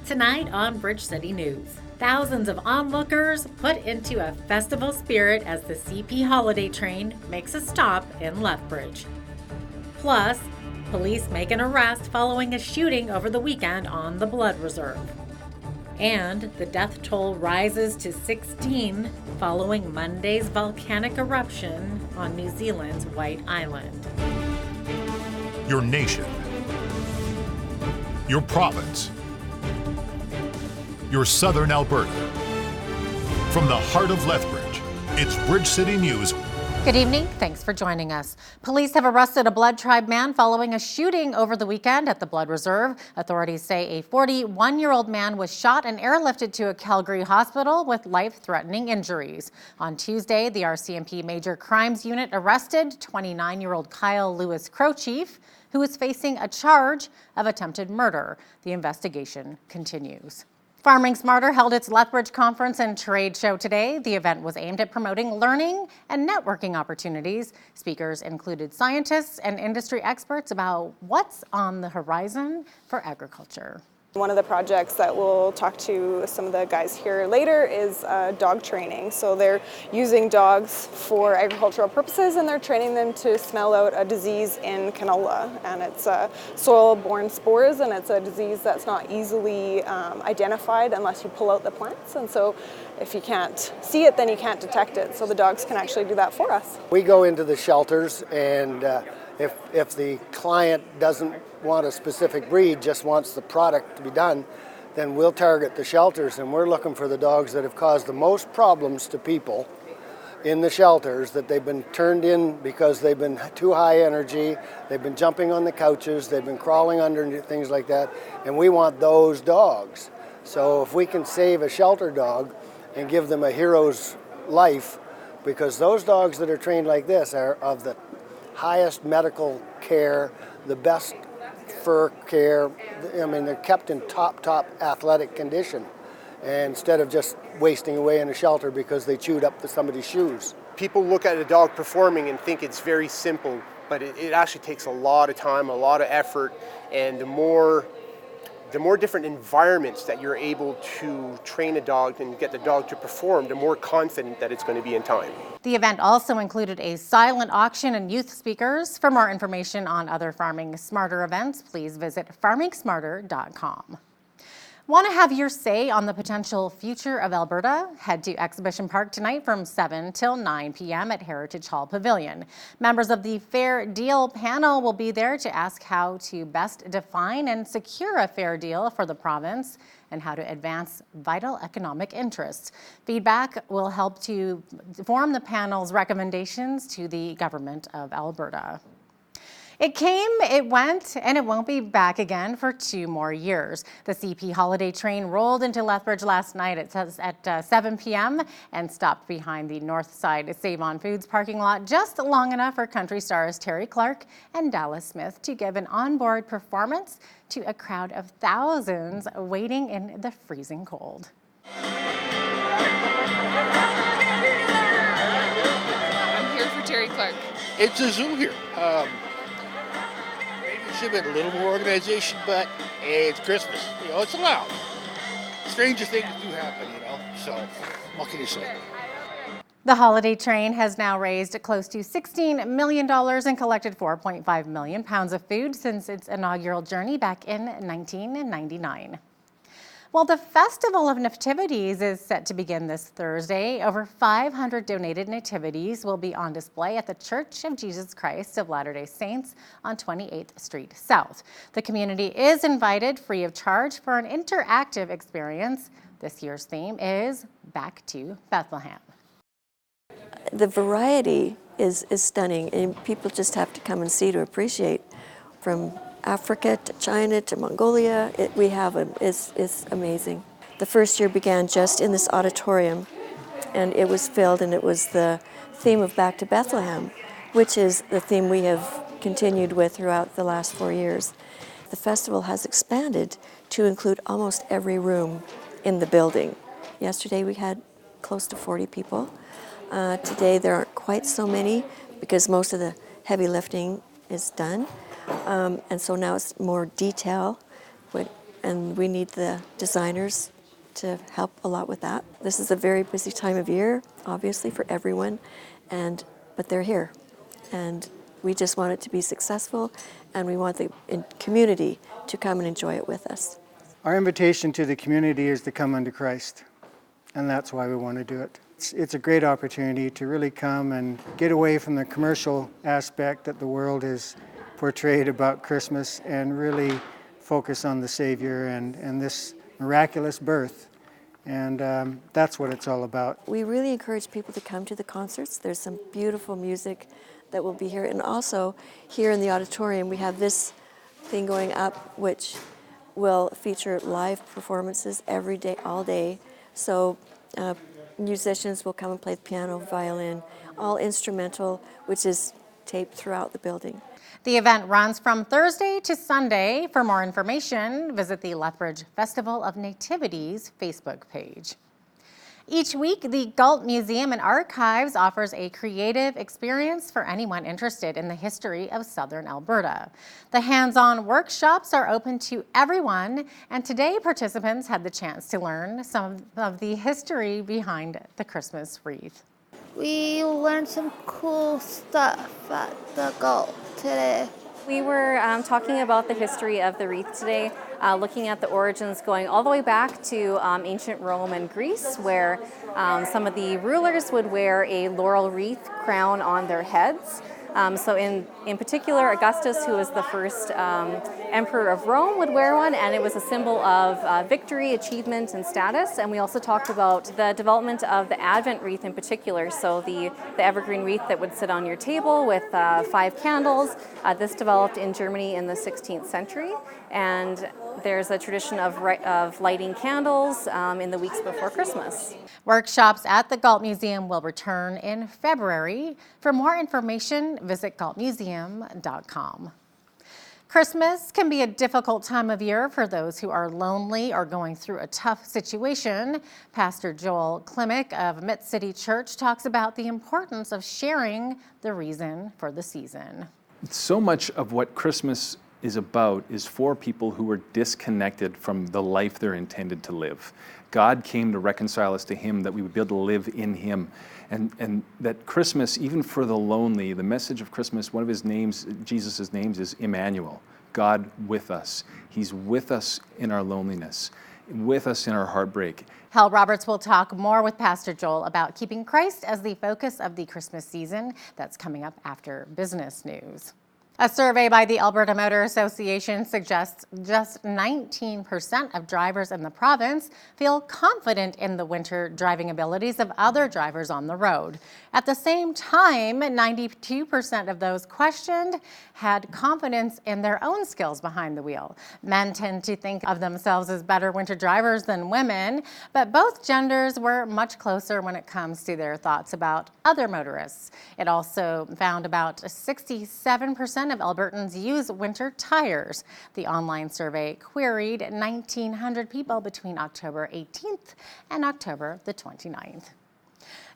Tonight on Bridge City News, thousands of onlookers put into a festival spirit as the CP holiday train makes a stop in Lethbridge. Plus, police make an arrest following a shooting over the weekend on the Blood Reserve. And the death toll rises to 16 following Monday's volcanic eruption on New Zealand's White Island. Your nation, your province, your southern Alberta. From the heart of Lethbridge, it's Bridge City News. Good evening. Thanks for joining us. Police have arrested a Blood Tribe man following a shooting over the weekend at the Blood Reserve. Authorities say a 41-year-old man was shot and airlifted to a Calgary hospital with life-threatening injuries. On Tuesday, the RCMP Major Crimes Unit arrested 29-year-old Kyle Lewis Crowchief, who is facing a charge of attempted murder. The investigation continues. Farming Smarter held its Lethbridge conference and trade show today. The event was aimed at promoting learning and networking opportunities. Speakers included scientists and industry experts about what's on the horizon for agriculture. One of the projects that we'll talk to some of the guys here later is dog training. So they're using dogs for agricultural purposes and they're training them to smell out a disease in canola. And it's soil-borne spores, and it's a disease that's not easily identified unless you pull out the plants. And so if you can't see it, then you can't detect it. So the dogs can actually do that for us. We go into the shelters, and if the client doesn't want a specific breed, just wants the product to be done, then we'll target the shelters, and we're looking for the dogs that have caused the most problems to people in the shelters, that they've been turned in because they've been too high energy, they've been jumping on the couches, they've been crawling under things like that, and we want those dogs. So if we can save a shelter dog and give them a hero's life, because those dogs that are trained like this are of the highest medical care, the best fur care. I mean, they're kept in top athletic condition, and instead of just wasting away in a shelter because they chewed up somebody's shoes. People look at a dog performing and think it's very simple, but it actually takes a lot of time, a lot of effort, and the more different environments that you're able to train a dog and get the dog to perform, the more confident that it's going to be in time. The event also included a silent auction and youth speakers. For more information on other Farming Smarter events, please visit farmingsmarter.com. Want to have your say on the potential future of Alberta? Head to Exhibition Park tonight from 7 till 9 p.m. at Heritage Hall Pavilion. Members of the Fair Deal panel will be there to ask how to best define and secure a fair deal for the province and how to advance vital economic interests. Feedback will help to form the panel's recommendations to the Government of Alberta. It came, it went, and it won't be back again for 2 more years. The CP holiday train rolled into Lethbridge last night at 7 p.m. and stopped behind the north side Save On Foods parking lot just long enough for country stars Terry Clark and Dallas Smith to give an onboard performance to a crowd of thousands waiting in the freezing cold. I'm here for Terry Clark. It's a zoo here. Should have been a little more organization, but hey, it's Christmas. You know, it's allowed. Stranger things do happen, you know, so what can you say? The holiday train has now raised close to $16 million and collected 4.5 million pounds of food since its inaugural journey back in 1999. Well, the Festival of Nativities is set to begin this Thursday. Over 500 donated nativities will be on display at the Church of Jesus Christ of Latter-day Saints on 28th Street South. The community is invited free of charge for an interactive experience. This year's theme is Back to Bethlehem. The variety is stunning, and people just have to come and see to appreciate. From Africa to China to Mongolia, it's amazing. The first year began just in this auditorium, and it was filled, and it was the theme of Back to Bethlehem, which is the theme we have continued with throughout the last 4 years. The festival has expanded to include almost every room in the building. Yesterday we had close to 40 people. Today there aren't quite so many because most of the heavy lifting is done. And so now it's more detail, and we need the designers to help a lot with that. This is a very busy time of year, obviously, for everyone, but they're here. And we just want it to be successful, and we want the community to come and enjoy it with us. Our invitation to the community is to come unto Christ, and that's why we want to do it. It's a great opportunity to really come and get away from the commercial aspect that the world has portrayed about Christmas and really focus on the Savior and this miraculous birth. And that's what it's all about. We really encourage people to come to the concerts. There's some beautiful music that will be here. And also here in the auditorium, we have this thing going up, which will feature live performances every day, all day. So musicians will come and play the piano, violin, all instrumental, which is taped throughout the building. The event runs from Thursday to Sunday. For more information, visit the Lethbridge Festival of Nativities Facebook page. Each week, the Galt Museum and Archives offers a creative experience for anyone interested in the history of southern Alberta. The hands-on workshops are open to everyone, and today participants had the chance to learn some of the history behind the Christmas wreath. We learned some cool stuff at the Galt today. We were talking about the history of the wreath today, looking at the origins going all the way back to ancient Rome and Greece, where some of the rulers would wear a laurel wreath crown on their heads. So in particular, Augustus, who was the first emperor of Rome, would wear one, and it was a symbol of victory, achievement, and status. And we also talked about the development of the Advent wreath in particular, so the evergreen wreath that would sit on your table with 5 candles. This developed in Germany in the 16th century, and there's a tradition of lighting candles in the weeks before Christmas. Workshops at the Galt Museum will return in February. For more information, visit galtmuseum.com. Christmas can be a difficult time of year for those who are lonely or going through a tough situation. Pastor Joel Klimek of Mid-City Church talks about the importance of sharing the reason for the season. So much of what Christmas is about is for people who are disconnected from the life they're intended to live. God came to reconcile us to Him, that we would be able to live in Him. And that Christmas, even for the lonely, the message of Christmas, one of His names, Jesus' names, is Emmanuel, God with us. He's with us in our loneliness, with us in our heartbreak. Hal Roberts will talk more with Pastor Joel about keeping Christ as the focus of the Christmas season. That's coming up after business news. A survey by the Alberta Motor Association suggests just 19% of drivers in the province feel confident in the winter driving abilities of other drivers on the road. At the same time, 92% of those questioned had confidence in their own skills behind the wheel. Men tend to think of themselves as better winter drivers than women, but both genders were much closer when it comes to their thoughts about other motorists. It also found about 67% of Albertans use winter tires. The online survey queried 1,900 people between October 18th and October the 29th.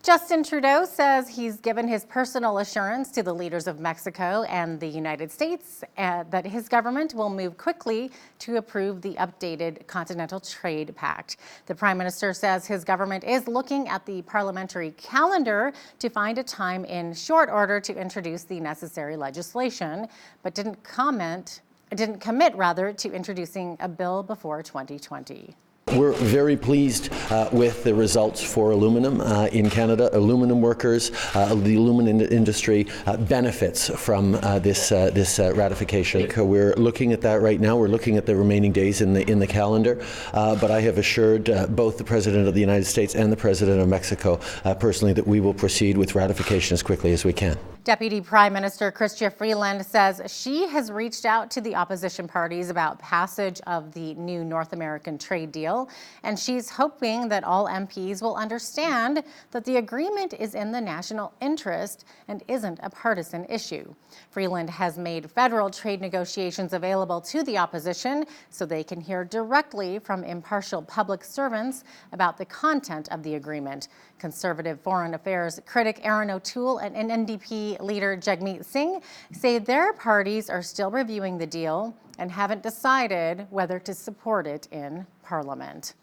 Justin Trudeau says he's given his personal assurance to the leaders of Mexico and the United States that his government will move quickly to approve the updated Continental Trade Pact. The Prime Minister says his government is looking at the parliamentary calendar to find a time in short order to introduce the necessary legislation, but didn't commit to introducing a bill before 2020. We're very pleased with the results for aluminum in Canada. Aluminum workers, the aluminum industry benefits from this ratification. We're looking at that right now. We're looking at the remaining days in the calendar. But I have assured both the President of the United States and the President of Mexico personally that we will proceed with ratification as quickly as we can. Deputy Prime Minister Chrystia Freeland says she has reached out to the opposition parties about passage of the new North American trade deal, and she's hoping that all MPs will understand that the agreement is in the national interest and isn't a partisan issue. Freeland has made federal trade negotiations available to the opposition so they can hear directly from impartial public servants about the content of the agreement. Conservative Foreign Affairs critic Erin O'Toole and NDP Party leader Jagmeet Singh say their parties are still reviewing the deal and haven't decided whether to support it in Parliament.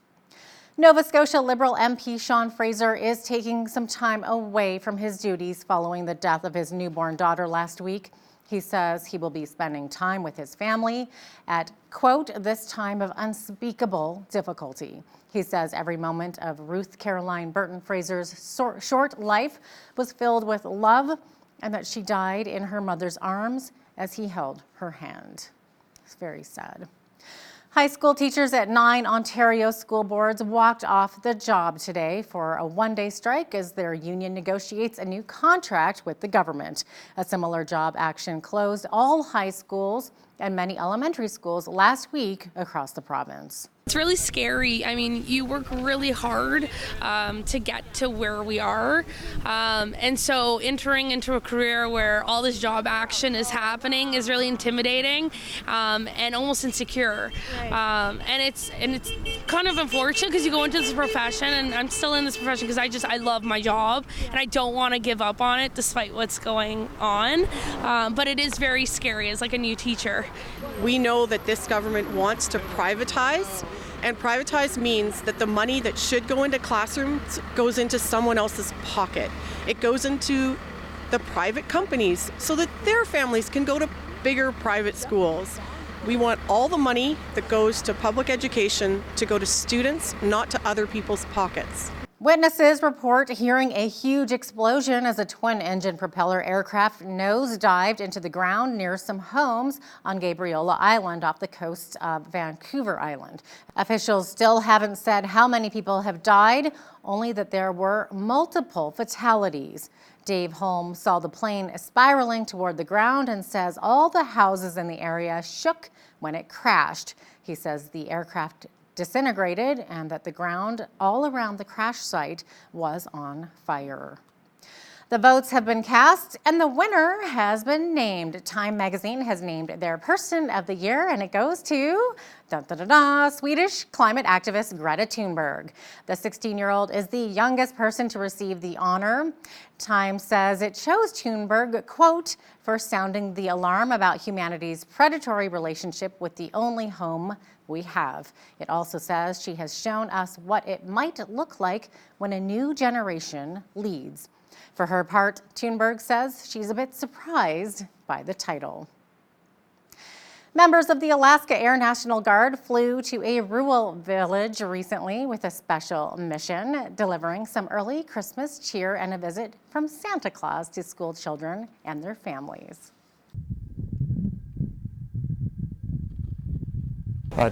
Nova Scotia Liberal MP Sean Fraser is taking some time away from his duties following the death of his newborn daughter last week. He says he will be spending time with his family at, quote, this time of unspeakable difficulty. He says every moment of Ruth Caroline Burton Fraser's short life was filled with love and that she died in her mother's arms as he held her hand. It's very sad. High school teachers at 9 Ontario school boards walked off the job today for a one-day strike as their union negotiates a new contract with the government. A similar job action closed all high schools and many elementary schools last week across the province. It's really scary. I mean, you work really hard to get to where we are. And so entering into a career where all this job action is happening is really intimidating and almost insecure. And it's kind of unfortunate because you go into this profession, and I'm still in this profession because I love my job and I don't want to give up on it despite what's going on. But it is very scary as like a new teacher. We know that this government wants to privatize, and privatize means that the money that should go into classrooms goes into someone else's pocket. It goes into the private companies so that their families can go to bigger private schools. We want all the money that goes to public education to go to students, not to other people's pockets. Witnesses report hearing a huge explosion as a twin-engine propeller aircraft nose-dived into the ground near some homes on Gabriola Island off the coast of Vancouver Island. Officials still haven't said how many people have died, only that there were multiple fatalities. Dave Holmes saw the plane spiraling toward the ground and says all the houses in the area shook when it crashed. He says the aircraft disintegrated and that the ground all around the crash site was on fire. The votes have been cast and the winner has been named. Time magazine has named their Person of the Year, and it goes to Swedish climate activist Greta Thunberg. The 16-year-old is the youngest person to receive the honor. Time says it chose Thunberg, quote, for sounding the alarm about humanity's predatory relationship with the only home we have. It also says she has shown us what it might look like when a new generation leads. For her part, Thunberg says she's a bit surprised by the title. Members of the Alaska Air National Guard flew to a rural village recently with a special mission, delivering some early Christmas cheer and a visit from Santa Claus to school children and their families.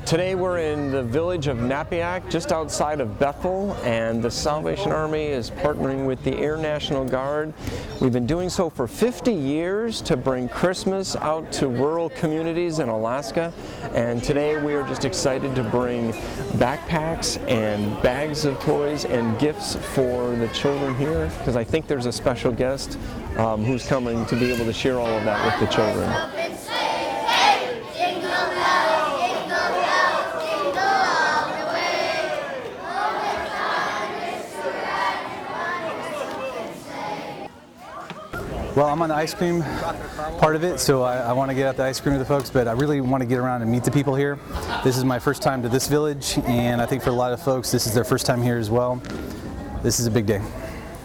Today we're in the village of Napiac, just outside of Bethel, and the Salvation Army is partnering with the Air National Guard. We've been doing so for 50 years to bring Christmas out to rural communities in Alaska, and today we are just excited to bring backpacks and bags of toys and gifts for the children here, because I think there's a special guest who's coming to be able to share all of that with the children. Well, I'm on the ice cream part of it, so I want to get out the ice cream with the folks, but I really want to get around and meet the people here. This is my first time to this village, and I think for a lot of folks, this is their first time here as well. This is a big day.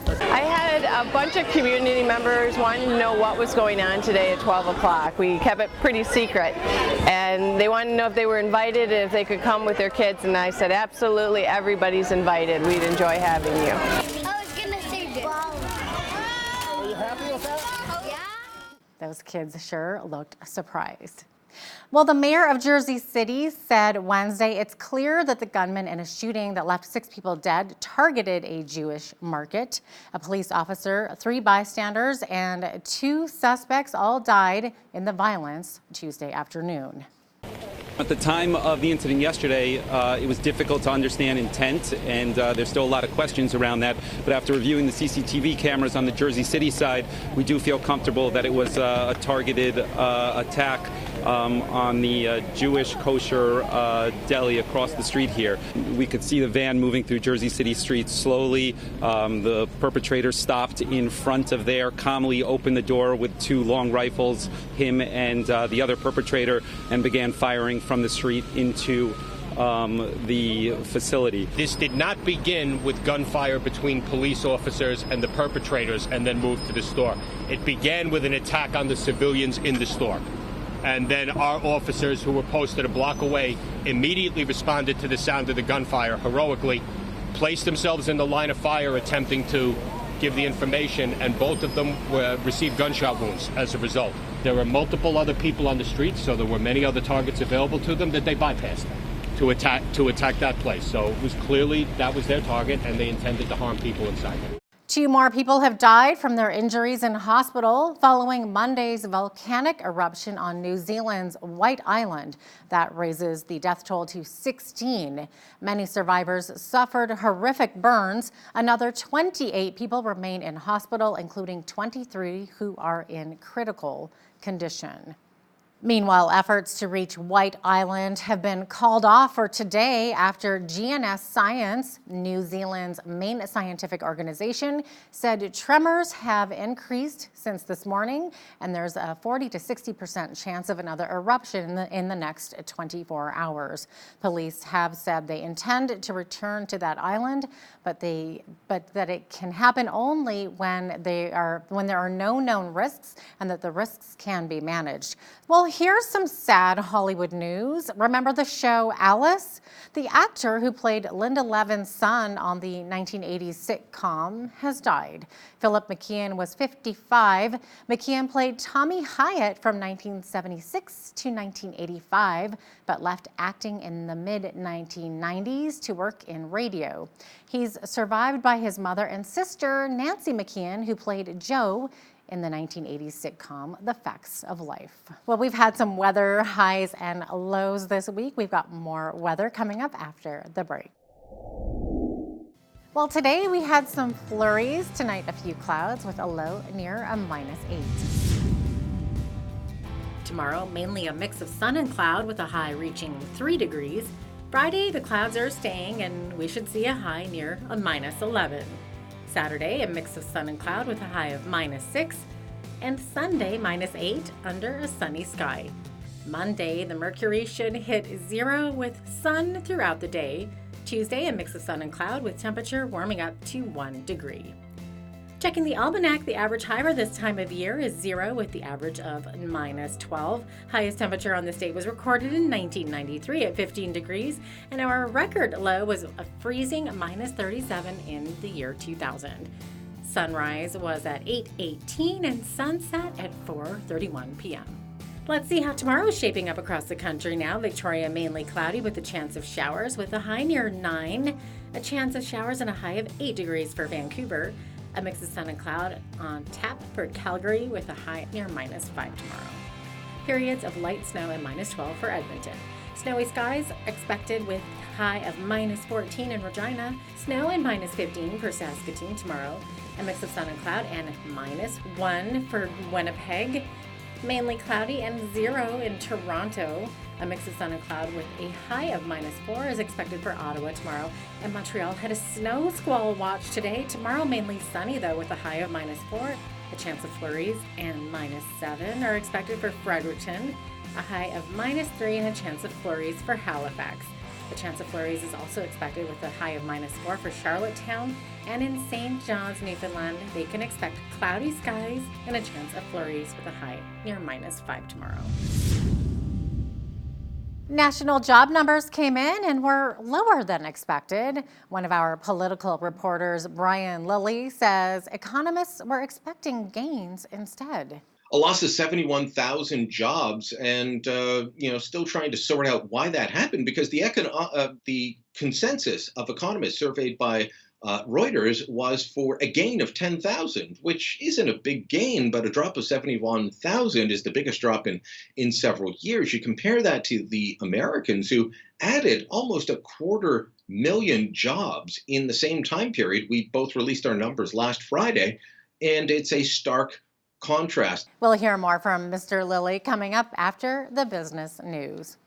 I had a bunch of community members wanting to know what was going on today at 12 o'clock. We kept it pretty secret, and they wanted to know if they were invited and if they could come with their kids, and I said absolutely everybody's invited. We'd enjoy having you. Those kids sure looked surprised. Well, the mayor of Jersey City said Wednesday it's clear that the gunman in a shooting that left 6 people dead targeted a Jewish market. A police officer, 3 bystanders, and 2 suspects all died in the violence Tuesday afternoon. At the time of the incident yesterday, it was difficult to understand intent, and there's still a lot of questions around that. But after reviewing the CCTV cameras on the Jersey City side, we do feel comfortable that it was a targeted attack on the Jewish kosher deli across the street here. We could see the van moving through Jersey City streets slowly. The perpetrator stopped in front of there, calmly opened the door with 2 long rifles, him and the other perpetrator, and began firing from the street into the facility. This did not begin with gunfire between police officers and the perpetrators and then moved to the store. It began with an attack on the civilians in the store. And then our officers, who were posted a block away, immediately responded to the sound of the gunfire heroically, placed themselves in the line of fire attempting to give the information, and both of them received gunshot wounds as a result. There were multiple other people on the street, so there were many other targets available to them that they bypassed to attack that place. So it was clearly that was their target, and they intended to harm people inside there. 2 more people have died from their injuries in hospital following Monday's volcanic eruption on New Zealand's White Island. That raises the death toll to 16. Many survivors suffered horrific burns. Another 28 people remain in hospital, including 23 who are in critical condition. Meanwhile, efforts to reach White Island have been called off for today after GNS Science, New Zealand's main scientific organization, said tremors have increased since this morning, and there's a 40 to 60% chance of another eruption in the next 24 hours. Police have said they intend to return to that island, but that it can happen only when there are no known risks and that the risks can be managed. Well, here's some sad Hollywood news. Remember the show Alice? The actor who played Linda Levin's son on the 1980s sitcom has died. Philip McKeon was 55. McKeon played Tommy Hyatt from 1976 to 1985, but left acting in the mid-1990s to work in radio. He's survived by his mother and sister, Nancy McKeon, who played Jo in the 1980s sitcom The Facts of Life. Well, we've had some weather highs and lows this week. We've got more weather coming up after the break. Well, today we had some flurries. Tonight, a few clouds with a low near a -8. Tomorrow, mainly a mix of sun and cloud with a high reaching 3 degrees. Friday, the clouds are staying and we should see a high near a -11. Saturday, a mix of sun and cloud with a high of -6. And Sunday, -8 under a sunny sky. Monday, the mercury should hit 0 with sun throughout the day. Tuesday, a mix of sun and cloud with temperature warming up to 1 degree. Checking the almanac, the average high for this time of year is 0 with the average of -12. Highest temperature on this date was recorded in 1993 at 15 degrees, and our record low was a freezing -37 in the year 2000. Sunrise was at 8:18 and sunset at 4:31 p.m. Let's see how tomorrow is shaping up across the country now. Victoria mainly cloudy with a chance of showers with a high near 9. A chance of showers and a high of 8 degrees for Vancouver. A mix of sun and cloud on tap for Calgary with a high near -5 tomorrow. Periods of light snow and -12 for Edmonton. Snowy skies expected with high of -14 in Regina. Snow and -15 for Saskatoon tomorrow. A mix of sun and cloud and -1 for Winnipeg. Mainly cloudy and 0 in Toronto. A mix of sun and cloud with a high of -4 is expected for Ottawa tomorrow. And Montreal had a snow squall watch today. Tomorrow mainly sunny though with a high of -4. A chance of flurries and -7 are expected for Fredericton. A high of -3 and a chance of flurries for Halifax. The chance of flurries is also expected with a high of -4 for Charlottetown, and in St. John's, Newfoundland, they can expect cloudy skies and a chance of flurries with a high near -5 tomorrow. National job numbers came in and were lower than expected. One of our political reporters, Brian Lilly, says economists were expecting gains instead. A loss of 71,000 jobs, and still trying to sort out why that happened, because the consensus of economists surveyed by Reuters was for a gain of 10,000, which isn't a big gain, but a drop of 71,000 is the biggest drop in several years. You compare that to the Americans, who added almost 250,000 jobs in the same time period. We both released our numbers last Friday, and it's a stark contrast. We'll hear more from Mr. Lilly coming up after the business news.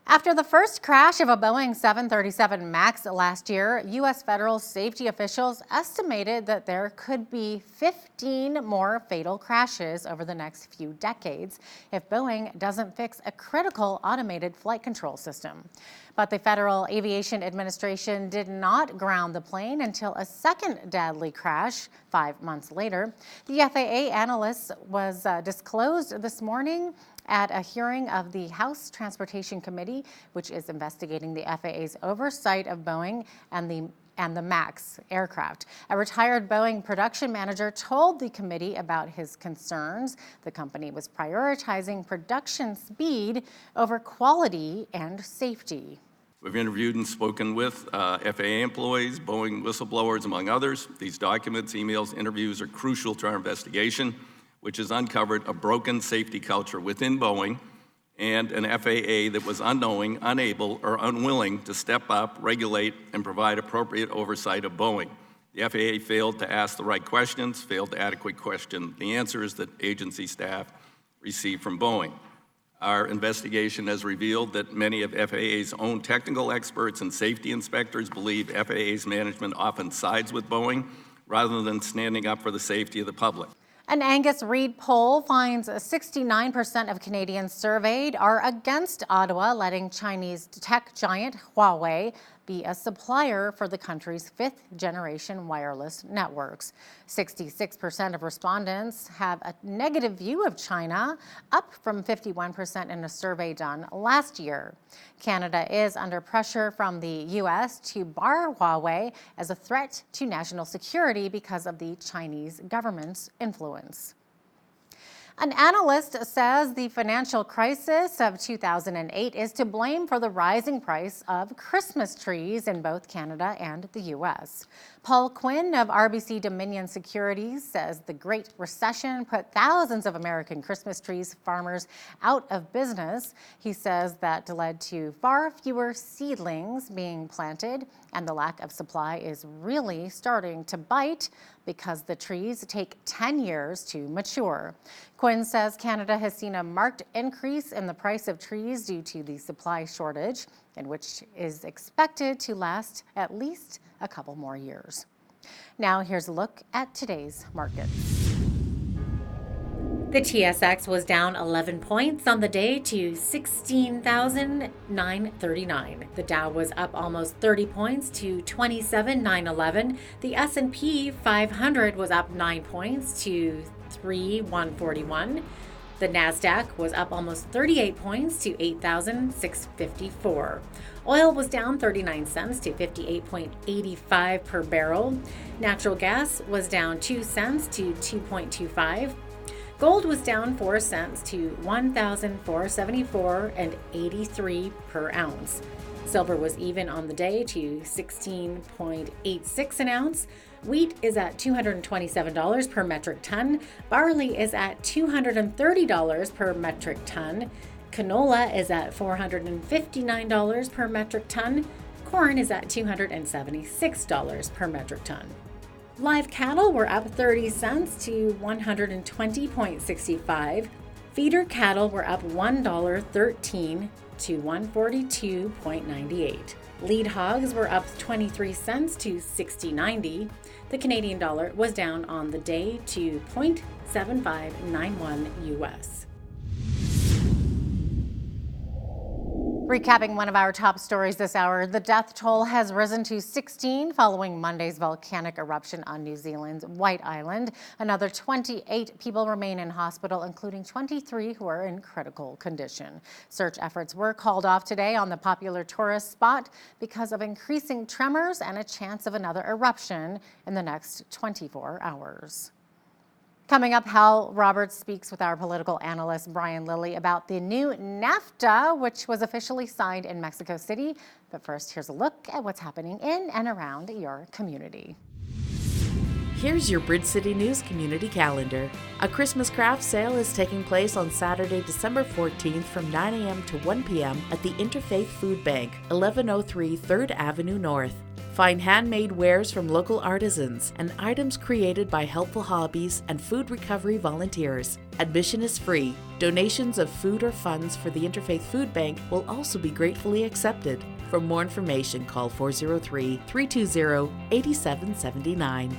After the first crash of a Boeing 737 MAX last year, U.S. federal safety officials estimated that there could be 15 more fatal crashes over the next few decades if Boeing doesn't fix a critical automated flight control system. But the Federal Aviation Administration did not ground the plane until a second deadly crash 5 months later. The FAA analyst was disclosed this morning at a hearing of the House Transportation Committee, which is investigating the FAA's oversight of Boeing and the MAX aircraft. A retired Boeing production manager told the committee about his concerns. The company was prioritizing production speed over quality and safety. We've interviewed and spoken with FAA employees, Boeing whistleblowers, among others. These documents, emails, interviews are crucial to our investigation, which has uncovered a broken safety culture within Boeing and an FAA that was unknowing, unable, or unwilling to step up, regulate, and provide appropriate oversight of Boeing. The FAA failed to ask the right questions, failed to adequately question the answers that agency staff received from Boeing. Our investigation has revealed that many of FAA's own technical experts and safety inspectors believe FAA's management often sides with Boeing rather than standing up for the safety of the public. An Angus Reid poll finds 69% of Canadians surveyed are against Ottawa letting Chinese tech giant Huawei be a supplier for the country's fifth-generation wireless networks. 66% of respondents have a negative view of China, up from 51% in a survey done last year. Canada is under pressure from the U.S. to bar Huawei as a threat to national security because of the Chinese government's influence. An analyst says the financial crisis of 2008 is to blame for the rising price of Christmas trees in both Canada and the U.S. Paul Quinn of RBC Dominion Securities says the Great Recession put thousands of American Christmas trees farmers out of business. He says that led to far fewer seedlings being planted, and the lack of supply is really starting to bite because the trees take 10 years to mature. Quinn says Canada has seen a marked increase in the price of trees due to the supply shortage, and which is expected to last at least a couple more years. Now here's a look at today's markets. The TSX was down 11 points on the day to 16,939. The Dow was up almost 30 points to 27,911. The S&P 500 was up 9 points to 3,141. The Nasdaq was up almost 38 points to 8,654. Oil was down 39 cents to 58.85 per barrel. Natural gas was down 2 cents to 2.25. Gold was down 4 cents to $1,474.83 per ounce. Silver was even on the day to 16.86 an ounce. Wheat is at $227 per metric ton. Barley is at $230 per metric ton. Canola is at $459 per metric ton. Corn is at $276 per metric ton. Live cattle were up 30 cents to $120.65. Feeder cattle were up $1.13 to $142.98. Lead hogs were up 23 cents to $60.90. The Canadian dollar was down on the day to 0.7591 US. Recapping one of our top stories this hour, the death toll has risen to 16 following Monday's volcanic eruption on New Zealand's White Island. Another 28 people remain in hospital, including 23 who are in critical condition. Search efforts were called off today on the popular tourist spot because of increasing tremors and a chance of another eruption in the next 24 hours. Coming up, Hal Roberts speaks with our political analyst Brian Lilly about the new NAFTA, which was officially signed in Mexico City. But first, here's a look at what's happening in and around your community. Here's your Bridge City News community calendar. A Christmas craft sale is taking place on Saturday, December 14th from 9 a.m. to 1 p.m. at the Interfaith Food Bank, 1103 3rd Avenue North. Find handmade wares from local artisans and items created by helpful hobbies and food recovery volunteers. Admission is free. Donations of food or funds for the Interfaith Food Bank will also be gratefully accepted. For more information, call 403-320-8779.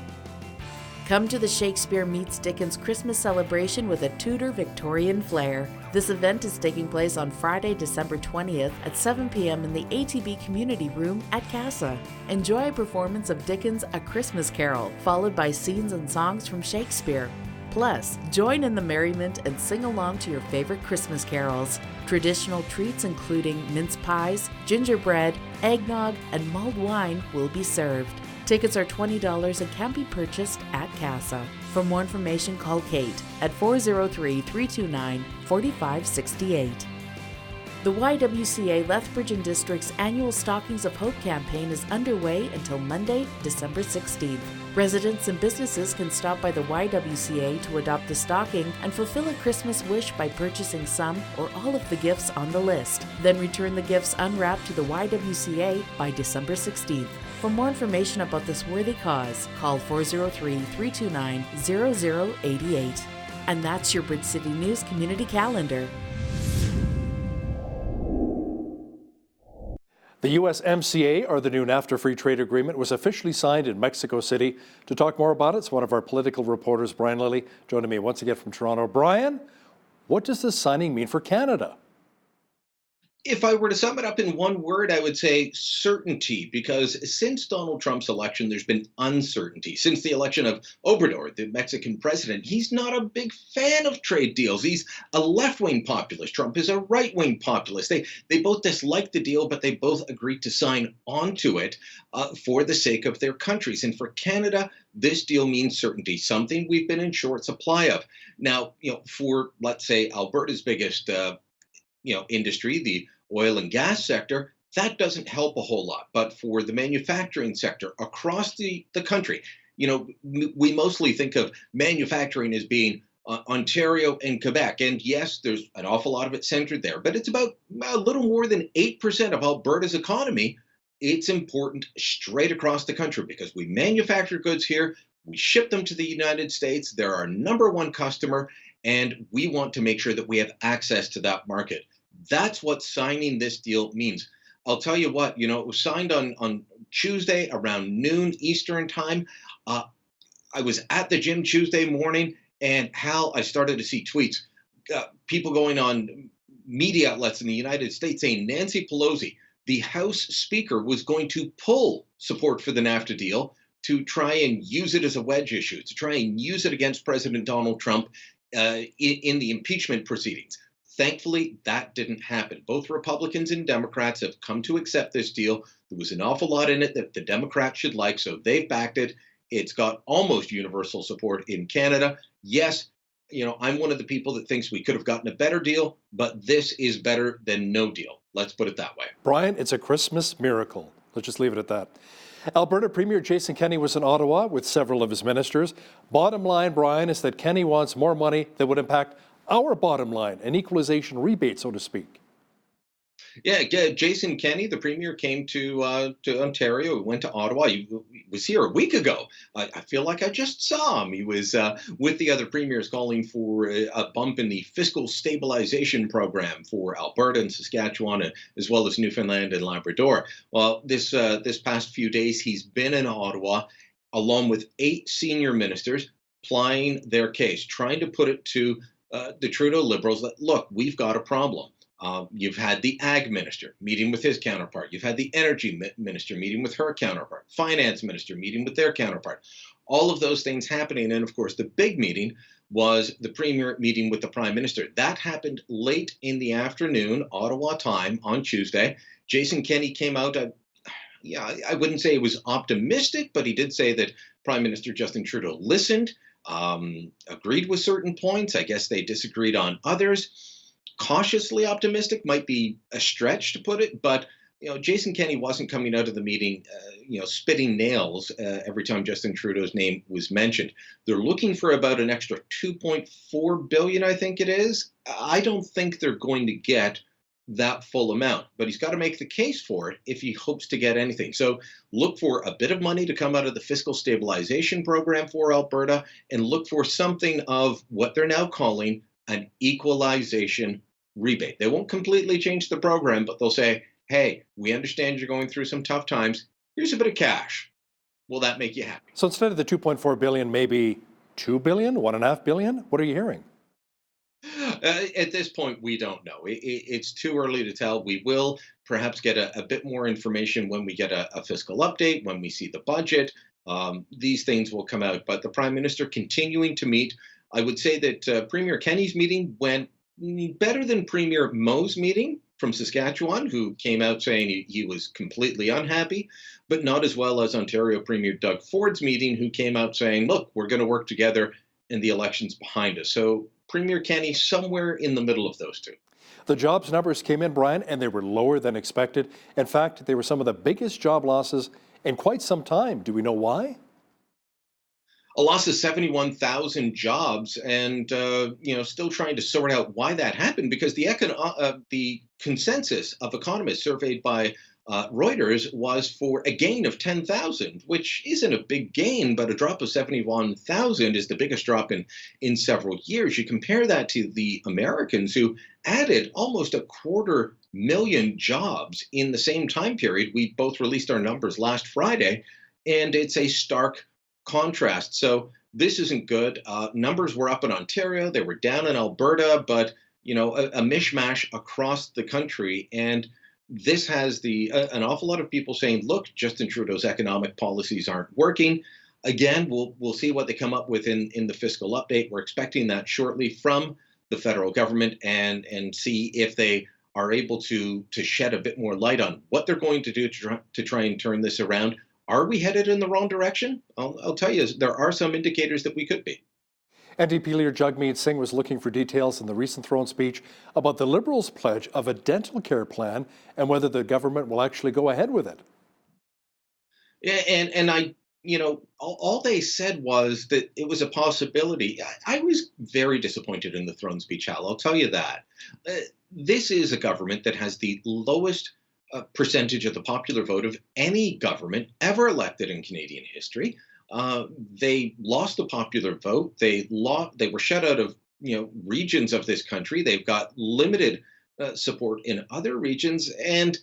Come to the Shakespeare Meets Dickens Christmas celebration with a Tudor Victorian flair. This event is taking place on Friday, December 20th at 7 p.m. in the ATB Community Room at CASA. Enjoy a performance of Dickens' A Christmas Carol, followed by scenes and songs from Shakespeare. Plus, join in the merriment and sing along to your favorite Christmas carols. Traditional treats including mince pies, gingerbread, eggnog, and mulled wine will be served. Tickets are $20 and can be purchased at CASA. For more information, call Kate at 403-329-4568. The YWCA Lethbridge and District's annual Stockings of Hope campaign is underway until Monday, December 16th. Residents and businesses can stop by the YWCA to adopt the stocking and fulfill a Christmas wish by purchasing some or all of the gifts on the list. Then return the gifts unwrapped to the YWCA by December 16th. For more information about this worthy cause, call 403-329-0088. And that's your Bridge City News Community Calendar. The USMCA, or the new NAFTA Free Trade Agreement, was officially signed in Mexico City. To talk more about it, it's one of our political reporters, Brian Lilly, joining me once again from Toronto. Brian, what does this signing mean for Canada? If I were to sum it up in one word, I would say certainty, because since Donald Trump's election, there's been uncertainty. Since the election of Obrador, the Mexican president, he's not a big fan of trade deals. He's a left-wing populist. Trump is a right-wing populist. They both dislike the deal, but they both agreed to sign onto it for the sake of their countries. And for Canada, this deal means certainty, something we've been in short supply of. Now, for, let's say, Alberta's biggest industry, the oil and gas sector, that doesn't help a whole lot. But for the manufacturing sector across the country, we mostly think of manufacturing as being Ontario and Quebec. And yes, there's an awful lot of it centered there, but it's about a little more than 8% of Alberta's economy. It's important straight across the country because we manufacture goods here, we ship them to the United States, they're our number one customer, and we want to make sure that we have access to that market. That's what signing this deal means. I'll tell you what, it was signed on Tuesday around noon Eastern time. I was at the gym Tuesday morning, and I started to see tweets. People going on media outlets in the United States saying Nancy Pelosi, the House Speaker, was going to pull support for the NAFTA deal to try and use it as a wedge issue, to try and use it against President Donald Trump in the impeachment proceedings. Thankfully, that didn't happen. Both Republicans and Democrats have come to accept this deal. There was an awful lot in it that the Democrats should like, so they've backed it. It's got almost universal support in Canada. Yes, I'm one of the people that thinks we could have gotten a better deal, but this is better than no deal. Let's put it that way. Brian, it's a Christmas miracle. Let's just leave it at that. Alberta Premier Jason Kenney was in Ottawa with several of his ministers. Bottom line, Brian, is that Kenney wants more money that would impact our bottom line, an equalization rebate, so to speak. Yeah, Jason Kenney, the premier, came to Ontario. He went to Ottawa. He was here a week ago. I feel like I just saw him. He was with the other premiers calling for a bump in the fiscal stabilization program for Alberta and Saskatchewan, as well as Newfoundland and Labrador. Well, this past few days, he's been in Ottawa, along with 8 senior ministers, plying their case, trying to put it to the Trudeau Liberals that, look, we've got a problem. You've had the Ag Minister meeting with his counterpart. You've had the Energy Minister meeting with her counterpart. Finance Minister meeting with their counterpart. All of those things happening. And of course, the big meeting was the Premier meeting with the Prime Minister. That happened late in the afternoon, Ottawa time, on Tuesday. Jason Kenney came out. I wouldn't say he was optimistic, but he did say that Prime Minister Justin Trudeau listened. Agreed with certain points. I guess they disagreed on others. Cautiously optimistic might be a stretch to put it, but Jason Kenney wasn't coming out of the meeting, spitting nails every time Justin Trudeau's name was mentioned. They're looking for about an extra $2.4 billion, I think it is. I don't think they're going to get that full amount. But he's got to make the case for it if he hopes to get anything. So look for a bit of money to come out of the fiscal stabilization program for Alberta, and look for something of what they're now calling an equalization rebate. They won't completely change the program, but they'll say, hey, we understand you're going through some tough times. Here's a bit of cash. Will that make you happy? So instead of the $2.4 billion, maybe $2 billion, $1.5 billion? What are you hearing? At this point, we don't know. It's too early to tell. We will perhaps get a bit more information when we get a fiscal update, when we see the budget. These things will come out. But the Prime Minister continuing to meet. I would say that Premier Kenney's meeting went better than Premier Moe's meeting from Saskatchewan, who came out saying he was completely unhappy, but not as well as Ontario Premier Doug Ford's meeting, who came out saying, look, we're going to work together and the election's behind us. So Premier Kenney somewhere in the middle of those two. The jobs numbers came in, Brian, and they were lower than expected. In fact, they were some of the biggest job losses in quite some time. Do we know why? A loss of 71,000 jobs, and still trying to sort out why that happened, because the consensus of economists surveyed by Reuters was for a gain of 10,000, which isn't a big gain, but a drop of 71,000 is the biggest drop in several years. You compare that to the Americans, who added almost 250,000 jobs in the same time period. We both released our numbers last Friday, and it's a stark contrast. So this isn't good. Numbers were up in Ontario, they were down in Alberta, but a mishmash across the country. And this has an awful lot of people saying, look, Justin Trudeau's economic policies aren't working. Again, we'll see what they come up with in the fiscal update. We're expecting that shortly from the federal government, and see if they are able to shed a bit more light on what they're going to do to try and turn this around. Are we headed in the wrong direction? I'll tell you, there are some indicators that we could be. NDP leader Jagmeet Singh was looking for details in the recent throne speech about the Liberals' pledge of a dental care plan and whether the government will actually go ahead with it. Yeah, and all they said was that it was a possibility. I was very disappointed in the throne speech, Hal. I'll tell you that. This is a government that has the lowest percentage of the popular vote of any government ever elected in Canadian history. They lost the popular vote. They were shut out of regions of this country. They've got limited support in other regions, and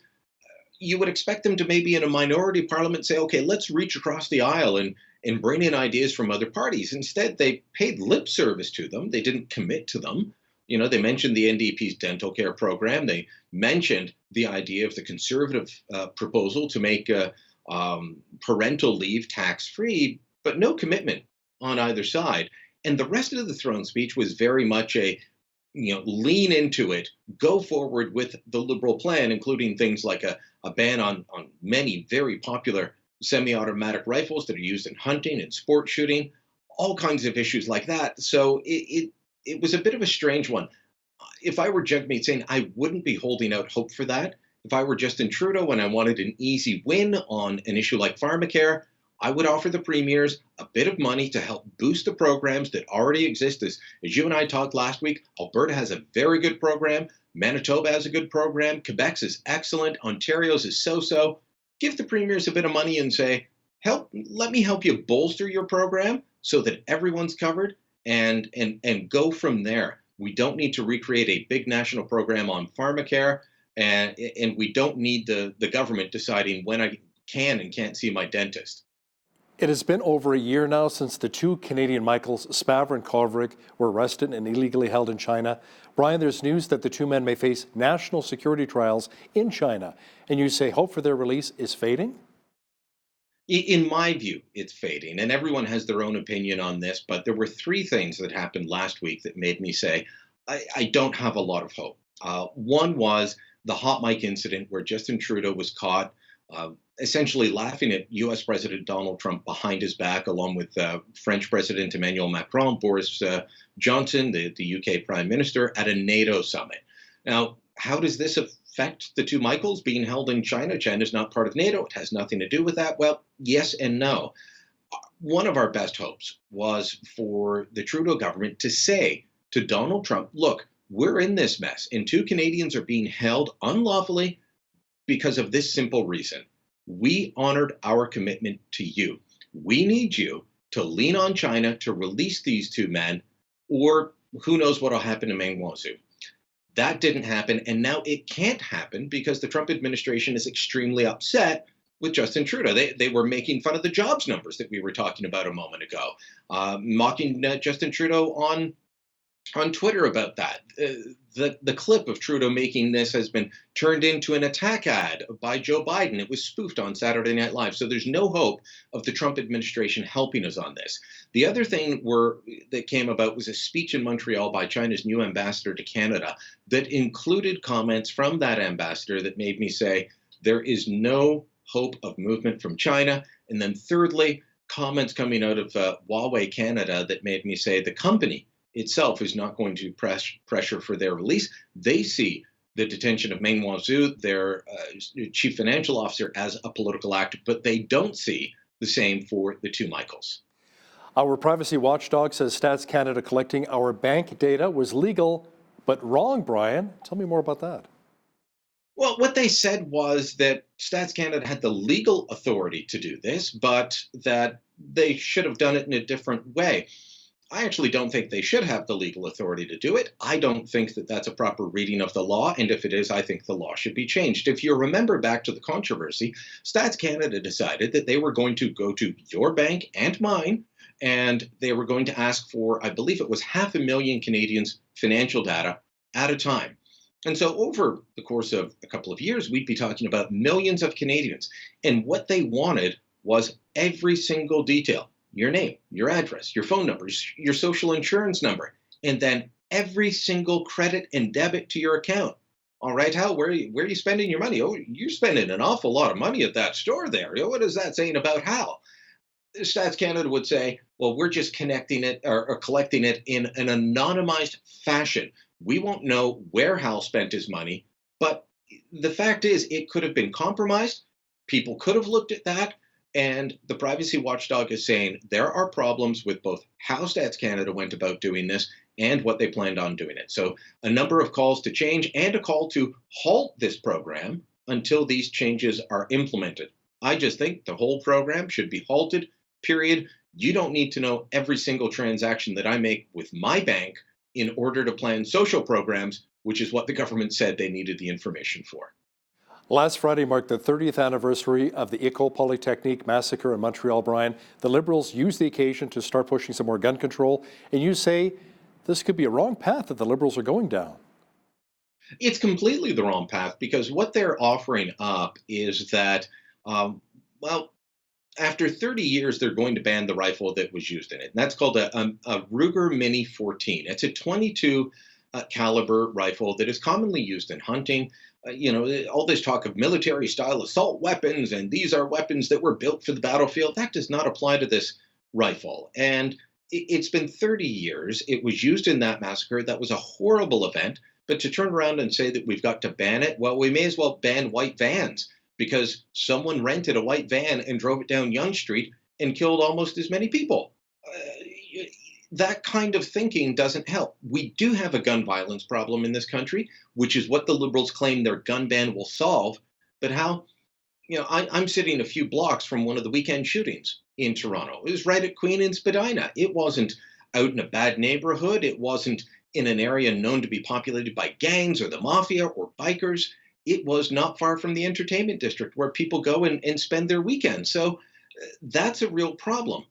you would expect them to, maybe in a minority parliament, say, okay, let's reach across the aisle and bring in ideas from other parties. Instead, they paid lip service to them. They didn't commit to them. They mentioned the NDP's dental care program. They mentioned the idea of the Conservative proposal to make parental leave tax-free, but no commitment on either side. And the rest of the throne speech was very much a, lean into it, go forward with the Liberal plan, including things like a ban on many very popular semi-automatic rifles that are used in hunting and sport shooting, all kinds of issues like that. So it was a bit of a strange one. If I were Jagmeet Singh, I wouldn't be holding out hope for that. If I were Justin Trudeau and I wanted an easy win on an issue like pharmacare, I would offer the premiers a bit of money to help boost the programs that already exist. As you and I talked last week, Alberta has a very good program. Manitoba has a good program. Quebec's is excellent. Ontario's is so-so. Give the premiers a bit of money and say, let me help you bolster your program so that everyone's covered, and go from there. We don't need to recreate a big national program on pharmacare, and we don't need the government deciding when I can and can't see my dentist. It has been over a year now since the two Canadian Michaels, Spavor and Kovrig, were arrested and illegally held in China. Brian, there's news that the two men may face national security trials in China, and you say hope for their release is fading? In my view, it's fading, and everyone has their own opinion on this, but there were three things that happened last week that made me say, I don't have a lot of hope. One was the hot mic incident where Justin Trudeau was caught essentially laughing at U.S. President Donald Trump behind his back, along with French President Emmanuel Macron, Boris Johnson, the UK Prime Minister, at a NATO summit. Now, how does this affect the two Michaels being held in China? China's not part of NATO. It has nothing to do with that. Well, yes and no. One of our best hopes was for the Trudeau government to say to Donald Trump, look, we're in this mess, and 2 Canadians are being held unlawfully because of this simple reason. We honored our commitment to you. We need you to lean on China to release these 2 men, or who knows what will happen to Meng Wanzhou. That didn't happen, and now it can't happen because the Trump administration is extremely upset with Justin Trudeau. They were making fun of the jobs numbers that we were talking about a moment ago, mocking Justin Trudeau on Twitter about that. The clip of Trudeau making this has been turned into an attack ad by Joe Biden. It was spoofed on Saturday Night Live. So there's no hope of the Trump administration helping us on this. The other thing that came about was a speech in Montreal by China's new ambassador to Canada that included comments from that ambassador that made me say there is no hope of movement from China. And then thirdly, comments coming out of Huawei Canada that made me say the company itself is not going to pressure for their release. They see the detention of Meng Wanzhou, their chief financial officer, as a political act, but they don't see the same for the 2 Michaels. Our privacy watchdog says Stats Canada collecting our bank data was legal, but wrong, Brian. Tell me more about that. Well, what they said was that Stats Canada had the legal authority to do this, but that they should have done it in a different way. I actually don't think they should have the legal authority to do it. I don't think that that's a proper reading of the law, and if it is, I think the law should be changed. If you remember back to the controversy, Stats Canada decided that they were going to go to your bank and mine, and they were going to ask for, I believe it was 500,000 Canadians' financial data at a time. And so over the course of a couple of years, we'd be talking about millions of Canadians. And what they wanted was every single detail. Your name, your address, your phone number, your social insurance number, and then every single credit and debit to your account. All right, Hal, where are you spending your money? Oh, you're spending an awful lot of money at that store there. What is that saying about Hal? Stats Canada would say, well, we're just connecting it or collecting it in an anonymized fashion. We won't know where Hal spent his money, but the fact is it could have been compromised. People could have looked at that. And the privacy watchdog is saying there are problems with both how Stats Canada went about doing this and what they planned on doing it. So a number of calls to change and a call to halt this program until these changes are implemented. I just think the whole program should be halted, period. You don't need to know every single transaction that I make with my bank in order to plan social programs, which is what the government said they needed the information for. Last Friday marked the 30th anniversary of the École Polytechnique massacre in Montreal, Brian. The Liberals used the occasion to start pushing some more gun control, and you say this could be a wrong path that the Liberals are going down. It's completely the wrong path because what they're offering up is that, after 30 years, they're going to ban the rifle that was used in it. And that's called a Ruger Mini 14. It's a 22 caliber rifle that is commonly used in hunting. All this talk of military-style assault weapons, and these are weapons that were built for the battlefield, that does not apply to this rifle. And it's been 30 years. It was used in that massacre. That was a horrible event. But to turn around and say that we've got to ban it, well, we may as well ban white vans because someone rented a white van and drove it down Yonge Street and killed almost as many people. That kind of thinking doesn't help. We do have a gun violence problem in this country, which is what the Liberals claim their gun ban will solve. But how? I'm sitting a few blocks from one of the weekend shootings in Toronto. It was right at Queen and Spadina. It wasn't out in a bad neighborhood. It wasn't in an area known to be populated by gangs or the mafia or bikers. It was not far from the entertainment district where people go and spend their weekends. So that's a real problem.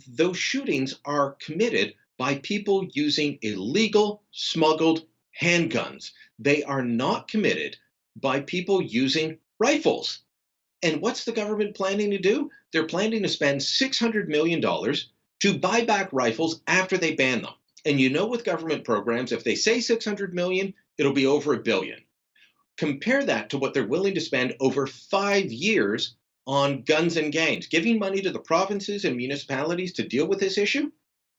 Those shootings are committed by people using illegal, smuggled handguns. They are not committed by people using rifles. And what's the government planning to do? They're planning to spend $600 million to buy back rifles after they ban them. And with government programs, if they say $600 million, it'll be over $1 billion. Compare that to what they're willing to spend over 5 years on guns and gangs, giving money to the provinces and municipalities to deal with this issue,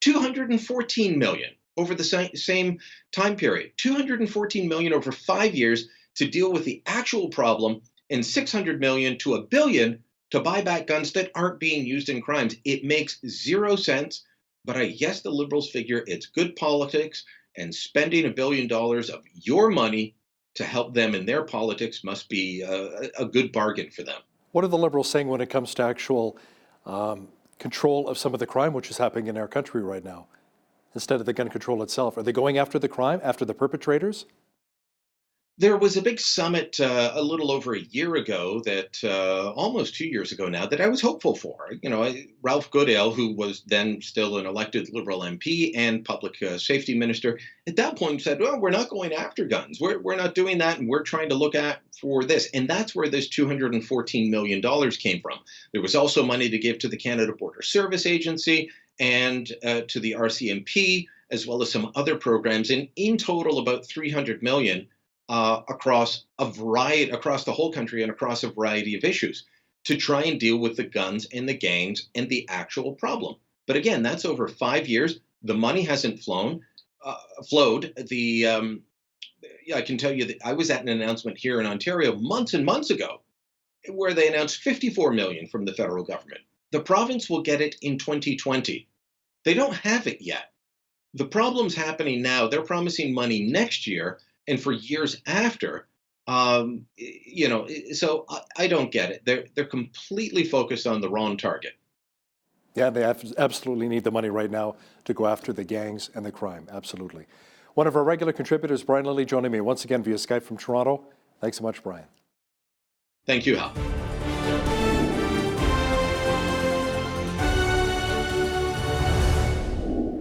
$214 million over the same time period, $214 million over 5 years to deal with the actual problem, and $600 million to $1 billion to buy back guns that aren't being used in crimes. It makes zero sense, but I guess the Liberals figure it's good politics And spending $1 billion of your money to help them in their politics must be a good bargain for them. What are the Liberals saying when it comes to actual control of some of the crime which is happening in our country right now, instead of the gun control itself? Are they going after the crime, after the perpetrators? There was a big summit a little over a year ago, that almost 2 years ago now, that I was hopeful for. Ralph Goodale, who was then still an elected Liberal MP and public safety minister, at that point said, "Well, we're not going after guns. We're not doing that, and we're trying to look at for this." And that's where this $214 million came from. There was also money to give to the Canada Border Service Agency and to the RCMP, as well as some other programs, and in total about $300 million. Across the whole country and across a variety of issues to try and deal with the guns and the gangs and the actual problem. But again, that's over 5 years. The money hasn't flowed. I can tell you that I was at an announcement here in Ontario months and months ago where they announced $54 million from the federal government. The province will get it in 2020. They don't have it yet. The problem's happening now. They're promising money next year and for years after. So I don't get it. They're completely focused on the wrong target. Yeah, they absolutely need the money right now to go after the gangs and the crime. Absolutely. One of our regular contributors, Brian Lilly, joining me once again via Skype from Toronto. Thanks so much, Brian. Thank you, Hal.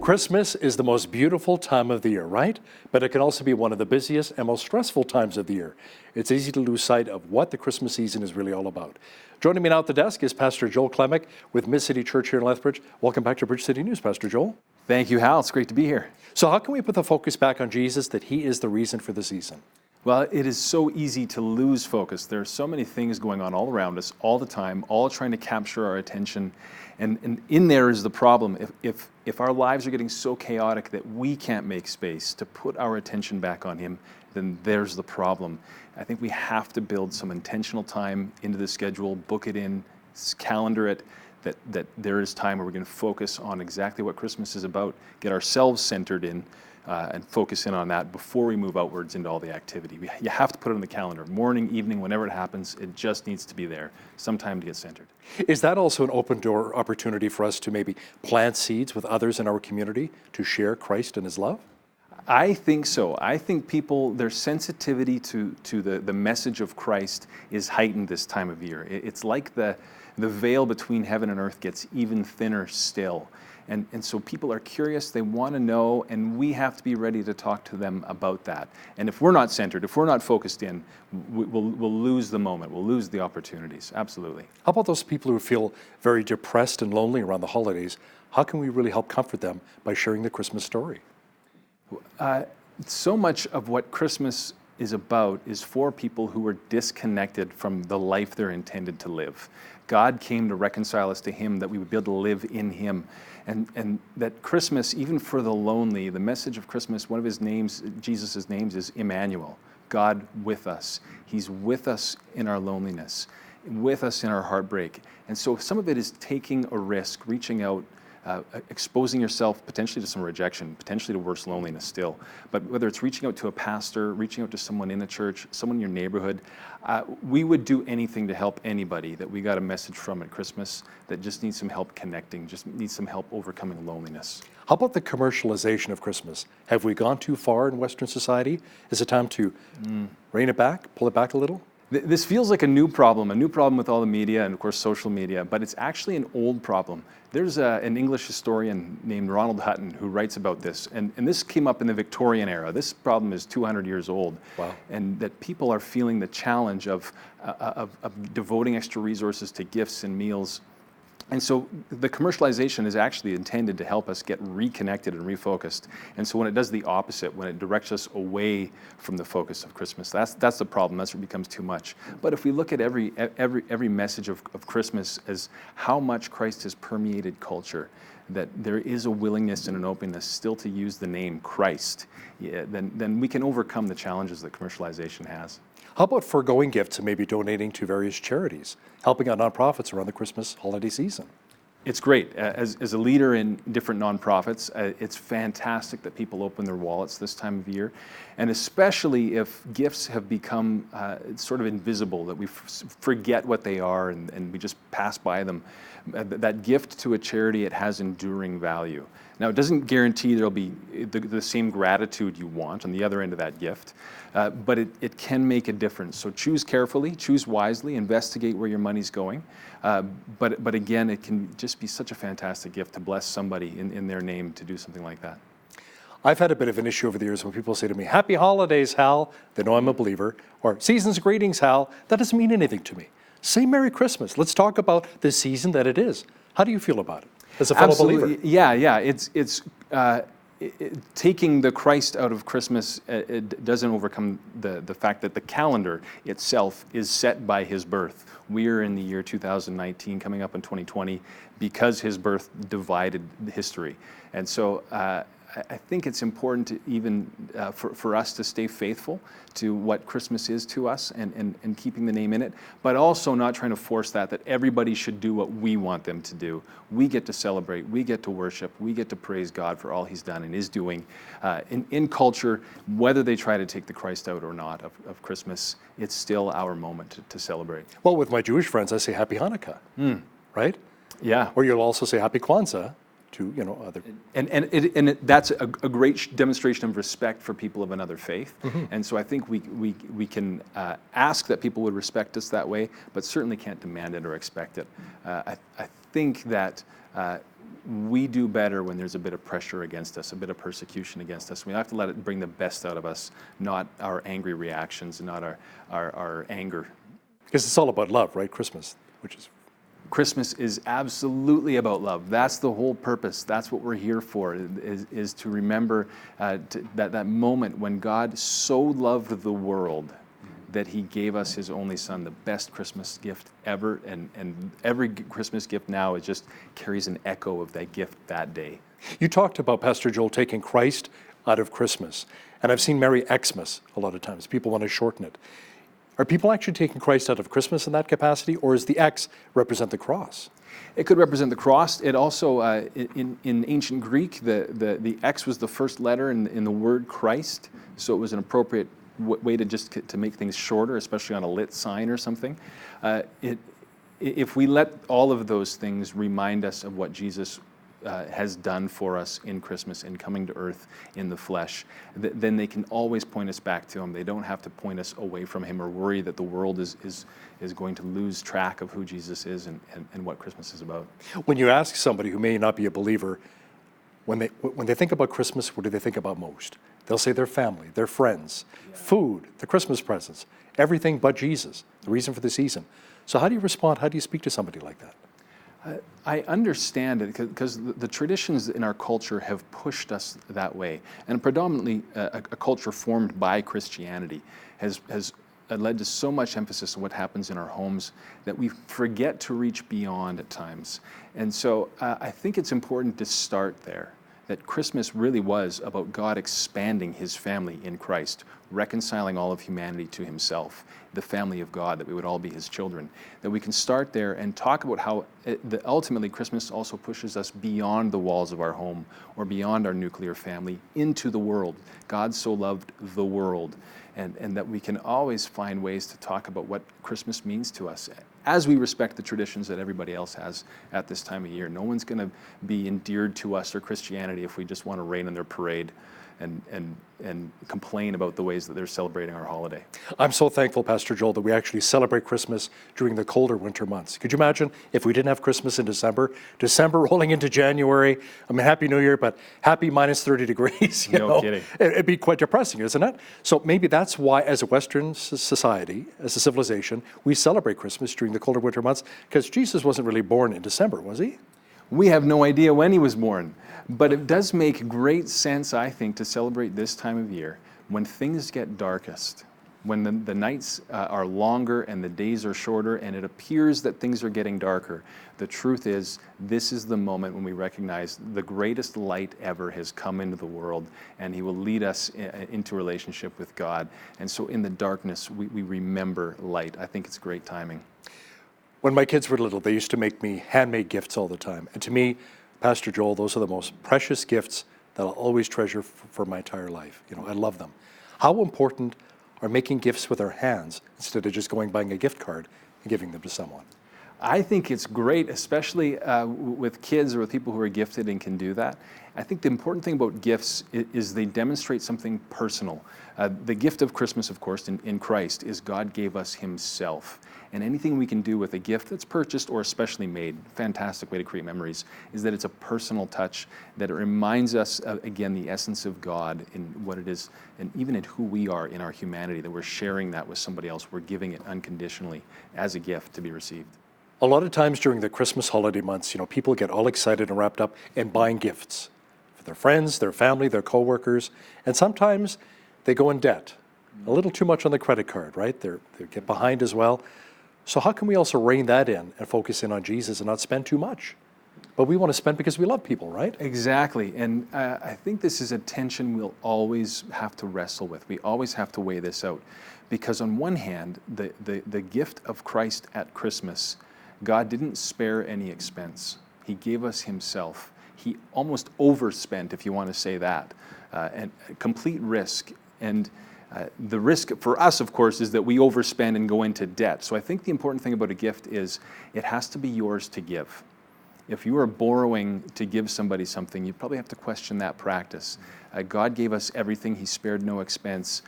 Christmas is the most beautiful time of the year, right? But it can also be one of the busiest and most stressful times of the year. It's easy to lose sight of what the Christmas season is really all about. Joining me now at the desk is Pastor Joel Klemick with Mid-City Church here in Lethbridge. Welcome back to Bridge City News, Pastor Joel. Thank you, Hal. It's great to be here. So how can we put the focus back on Jesus, that he is the reason for the season? Well, it is so easy to lose focus. There are so many things going on all around us all the time, all trying to capture our attention. And in there is the problem. If our lives are getting so chaotic that we can't make space to put our attention back on him, then there's the problem. I think we have to build some intentional time into the schedule, book it in, calendar it, that there is time where we're going to focus on exactly what Christmas is about, get ourselves centered in, and focus in on that before we move outwards into all the activity. You have to put it on the calendar, morning, evening, whenever it happens. It just needs to be there, some time to get centered. Is that also an open door opportunity for us to maybe plant seeds with others in our community to share Christ and his love? I think so. I think people, their sensitivity to the message of Christ is heightened this time of year. It's like the veil between heaven and earth gets even thinner still. And so people are curious, they want to know, and we have to be ready to talk to them about that. And if we're not centered, if we're not focused in, we'll lose the moment, we'll lose the opportunities, absolutely. How about those people who feel very depressed and lonely around the holidays? How can we really help comfort them by sharing the Christmas story? So much of what Christmas is about is for people who are disconnected from the life they're intended to live. God came to reconcile us to him, that we would be able to live in him. And that Christmas, even for the lonely, the message of Christmas, one of his names, Jesus' names, is Emmanuel, God with us. He's with us in our loneliness, with us in our heartbreak. And so some of it is taking a risk, reaching out, exposing yourself potentially to some rejection, potentially to worse loneliness still. But whether it's reaching out to a pastor, reaching out to someone in the church, someone in your neighborhood, we would do anything to help anybody that we got a message from at Christmas that just needs some help connecting, just needs some help overcoming loneliness. How about the commercialization of Christmas? Have we gone too far in Western society? Is it time to rein it back, pull it back a little? This feels like a new problem with all the media and, of course, social media, but it's actually an old problem. There's an English historian named Ronald Hutton who writes about this, and this came up in the Victorian era. This problem is 200 years old. Wow. And that people are feeling the challenge of devoting extra resources to gifts and meals. And so the commercialization is actually intended to help us get reconnected and refocused. And so when it does the opposite, when it directs us away from the focus of Christmas, that's the problem. That's where it becomes too much. But if we look at every message of Christmas as how much Christ has permeated culture, that there is a willingness and an openness still to use the name Christ, then we can overcome the challenges that commercialization has. How about foregoing gifts and maybe donating to various charities, helping out nonprofits around the Christmas holiday season? It's great. As a leader in different nonprofits, it's fantastic that people open their wallets this time of year, and especially if gifts have become sort of invisible, that we forget what they are and we just pass by them. That gift to a charity, it has enduring value. Now, it doesn't guarantee there'll be the same gratitude you want on the other end of that gift, but it can make a difference. So choose carefully, choose wisely, investigate where your money's going. But again, it can just be such a fantastic gift to bless somebody in their name to do something like that. I've had a bit of an issue over the years when people say to me, "Happy holidays, Hal." They know I'm a believer. Or "Season's greetings, Hal." That doesn't mean anything to me. Say Merry Christmas. Let's talk about the season that it is. How do you feel about it as a fellow believer? Yeah. It's taking the Christ out of Christmas, it doesn't overcome the fact that the calendar itself is set by his birth. We're in the year 2019, coming up in 2020, because his birth divided history. And so I think it's important to even for us to stay faithful to what Christmas is to us and keeping the name in it, but also not trying to force that everybody should do what we want them to do. We get to celebrate, we get to worship, we get to praise God for all he's done and is doing. In culture, whether they try to take the Christ out or not of Christmas, it's still our moment to celebrate. Well, with my Jewish friends, I say Happy Hanukkah, right? Yeah. Or you'll also say Happy Kwanzaa. To other, and that's a great demonstration of respect for people of another faith, and so I think we can ask that people would respect us that way, but certainly can't demand it or expect it. I think that we do better when there's a bit of pressure against us, a bit of persecution against us. We have to let it bring the best out of us, not our angry reactions, not our anger. Because it's all about love, right? Christmas is absolutely about love. That's the whole purpose. That's what we're here for, is to remember that moment when God so loved the world that he gave us his only son, the best Christmas gift ever. And every Christmas gift now just carries an echo of that gift that day. You talked about, Pastor Joel, taking Christ out of Christmas. And I've seen Merry Xmas a lot of times. People want to shorten it. Are people actually taking Christ out of Christmas in that capacity, or does the X represent the cross? It could represent the cross. It also, in ancient Greek, the X was the first letter in the word Christ, so it was an appropriate way to make things shorter, especially on a lit sign or something. If we let all of those things remind us of what Jesus has done for us in Christmas, in coming to earth in the flesh, then they can always point us back to him. They don't have to point us away from him or worry that the world is going to lose track of who Jesus is and what Christmas is about. When you ask somebody who may not be a believer, when they think about Christmas, what do they think about most? They'll say their family, their friends, food, the Christmas presents, everything but Jesus, the reason for the season. So how do you respond? How do you speak to somebody like that? I understand it because the traditions in our culture have pushed us that way, and predominantly a culture formed by Christianity has led to so much emphasis on what happens in our homes that we forget to reach beyond at times. And so I think it's important to start there, that Christmas really was about God expanding his family in Christ, reconciling all of humanity to himself, the family of God, that we would all be his children. That we can start there and talk about how ultimately Christmas also pushes us beyond the walls of our home or beyond our nuclear family into the world. God so loved the world, and that we can always find ways to talk about what Christmas means to us as we respect the traditions that everybody else has at this time of year. No one's going to be endeared to us or Christianity if we just want to rain on their parade and complain about the ways that they're celebrating our holiday. I'm so thankful, Pastor Joel, that we actually celebrate Christmas during the colder winter months. Could you imagine if we didn't have Christmas in December rolling into January? I mean, Happy New Year, but happy minus 30 degrees. No kidding. It'd be quite depressing, isn't it? So maybe that's why, as a Western society, as a civilization, we celebrate Christmas during the colder winter months, because Jesus wasn't really born in December, was he? We have no idea when he was born, but it does make great sense, I think, to celebrate this time of year when things get darkest, when the nights are longer and the days are shorter and it appears that things are getting darker. The truth is, this is the moment when we recognize the greatest light ever has come into the world, and he will lead us into relationship with God. And so in the darkness, we remember light. I think it's great timing. When my kids were little, they used to make me handmade gifts all the time. And to me, Pastor Joel, those are the most precious gifts that I'll always treasure for my entire life. You know, I love them. How important are making gifts with our hands instead of just going buying a gift card and giving them to someone? I think it's great, especially with kids or with people who are gifted and can do that. I think the important thing about gifts is they demonstrate something personal. The gift of Christmas, of course, in Christ, is God gave us himself. And anything we can do with a gift that's purchased or especially made, fantastic way to create memories, is that it's a personal touch, that it reminds us, again, the essence of God in what it is, and even in who we are in our humanity, that we're sharing that with somebody else. We're giving it unconditionally as a gift to be received. A lot of times during the Christmas holiday months, you know, people get all excited and wrapped up in buying gifts for their friends, their family, their coworkers, and sometimes they go in debt. A little too much on the credit card, right? They get behind as well. So how can we also rein that in and focus in on Jesus and not spend too much? But we want to spend because we love people, right? Exactly. And I think this is a tension we'll always have to wrestle with. We always have to weigh this out. Because on one hand, the gift of Christ at Christmas, God didn't spare any expense. He gave us himself. He almost overspent, if you want to say that, and complete risk. And the risk for us, of course, is that we overspend and go into debt. So I think the important thing about a gift is it has to be yours to give. If you are borrowing to give somebody something, you probably have to question that practice. God gave us everything. He spared no expense.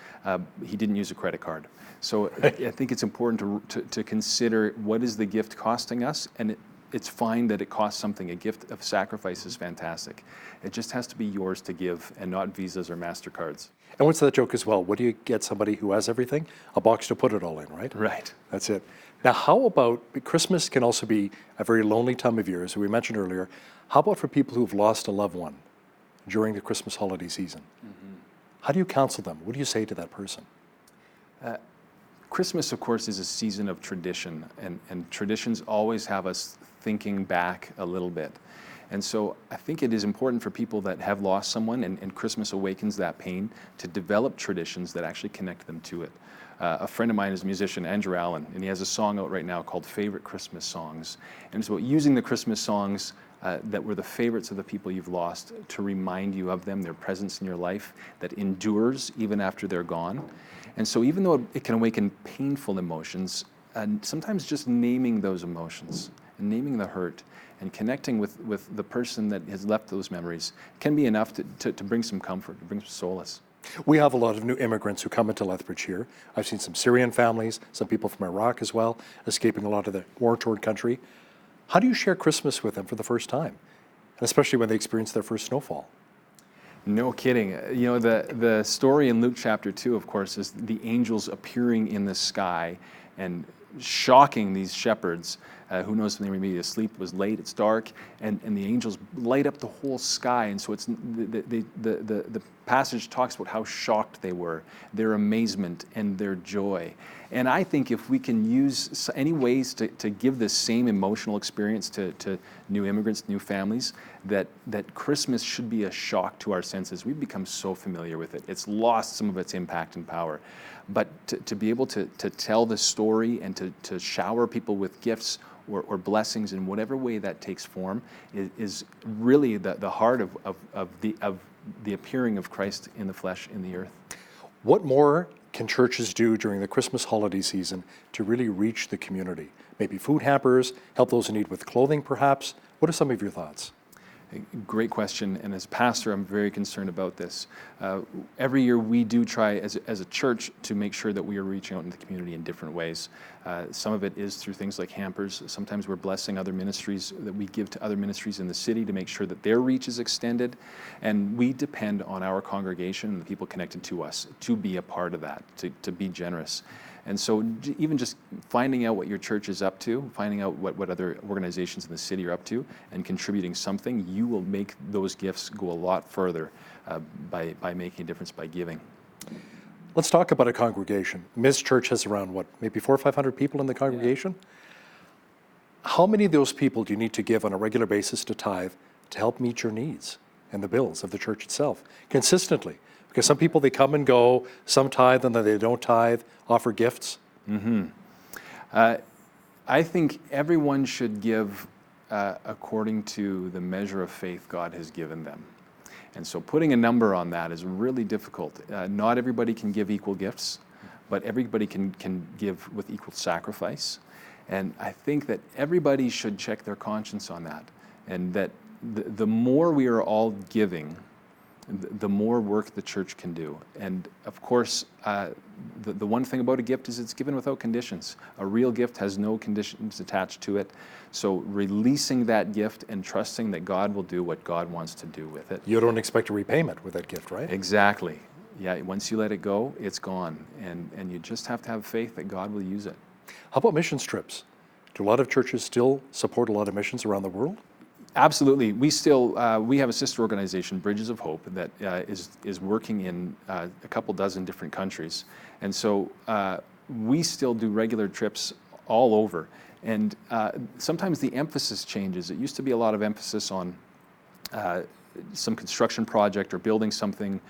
He didn't use a credit card. So I think it's important to consider what is the gift costing us, and it's fine that it costs something. A gift of sacrifice is fantastic. It just has to be yours to give and not Visas or MasterCards. And what's that joke as well? What do you get somebody who has everything? A box to put it all in, right? Right. That's it. Now, how about, Christmas can also be a very lonely time of year, as we mentioned earlier. How about for people who've lost a loved one during the Christmas holiday season? Mm-hmm. How do you counsel them? What do you say to that person? Christmas, of course, is a season of tradition, and traditions always have us thinking back a little bit. And so I think it is important for people that have lost someone, and Christmas awakens that pain, to develop traditions that actually connect them to it. A friend of mine is a musician, Andrew Allen, and he has a song out right now called Favorite Christmas Songs. And it's about using the Christmas songs that were the favorites of the people you've lost to remind you of them, their presence in your life that endures even after they're gone. And so even though it can awaken painful emotions, sometimes just naming those emotions and naming the hurt and connecting with the person that has left those memories can be enough to bring some comfort, to bring some solace. We have a lot of new immigrants who come into Lethbridge here. I've seen some Syrian families, some people from Iraq as well, escaping a lot of the war-torn country. How do you share Christmas with them for the first time, and especially when they experience their first snowfall? No kidding. You know, the story in Luke chapter 2, of course, is the angels appearing in the sky and shocking these shepherds. Who knows when they may be asleep? It was late, it's dark, and the angels light up the whole sky. And so it's the passage talks about how shocked they were, their amazement and their joy. And I think if we can use any ways to give this same emotional experience to new immigrants, new families, that Christmas should be a shock to our senses. We've become so familiar with it. It's lost some of its impact and power. But to be able to tell the story and to shower people with gifts or blessings in whatever way that takes form is really the heart of the appearing of Christ in the flesh in the earth. What more can churches do during the Christmas holiday season to really reach the community? Maybe food hampers, help those in need with clothing perhaps? What are some of your thoughts? Great question, and as pastor, I'm very concerned about this. Every year we do try as a church to make sure that we are reaching out into the community in different ways. Some of it is through things like hampers. Sometimes we're blessing other ministries that we give to other ministries in the city to make sure that their reach is extended. And we depend on our congregation and the people connected to us to be a part of that, to be generous. And so even just finding out what your church is up to, finding out what other organizations in the city are up to, and contributing something, you will make those gifts go a lot further by making a difference by giving. Let's talk about a congregation. Ms. Church has around, maybe 400 or 500 people in the congregation? Yeah. How many of those people do you need to give on a regular basis to tithe to help meet your needs and the bills of the church itself consistently? Because some people, they come and go, some tithe and then they don't tithe, offer gifts. Mm-hmm. I think everyone should give according to the measure of faith God has given them. And so putting a number on that is really difficult. Not everybody can give equal gifts, but everybody can give with equal sacrifice. And I think that everybody should check their conscience on that. And that the more we are all giving, the more work the church can do. And of course, the one thing about a gift is it's given without conditions. A real gift has no conditions attached to it. So releasing that gift and trusting that God will do what God wants to do with it. You don't expect a repayment with that gift, right? Exactly. Yeah, once you let it go, it's gone. And you just have to have faith that God will use it. How about missions trips? Do a lot of churches still support a lot of missions around the world? Absolutely. We still we have a sister organization, Bridges of Hope, that is working in a couple dozen different countries, and so we still do regular trips all over. And sometimes the emphasis changes. It used to be a lot of emphasis on some construction project or building something,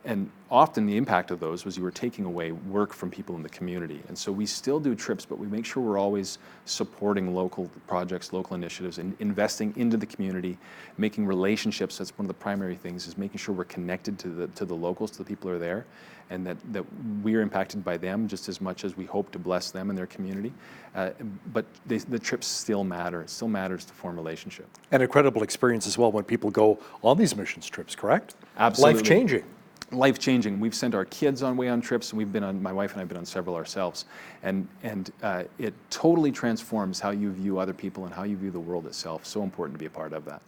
and often the impact of those was you were taking away work from people in the community. And so we still do trips, but we make sure we're always supporting local projects, local initiatives, and investing into the community, making relationships. That's one of the primary things, is making sure we're connected to the locals, to the people who are there, and that we're impacted by them just as much as we hope to bless them and their community. But the trips still matter. It still matters to form relationship. An incredible experience as well when people go on these missions trips, correct? Absolutely. Life-changing. Life-changing. We've sent our kids on trips, and my wife and I have been on several ourselves. And it totally transforms how you view other people and how you view the world itself. So important to be a part of that.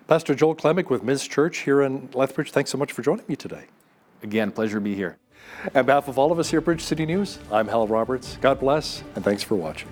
Pastor Joel Klemick with Ms. Church here in Lethbridge, thanks so much for joining me today. Again, pleasure to be here. On behalf of all of us here at Bridge City News, I'm Hal Roberts. God bless, and thanks for watching.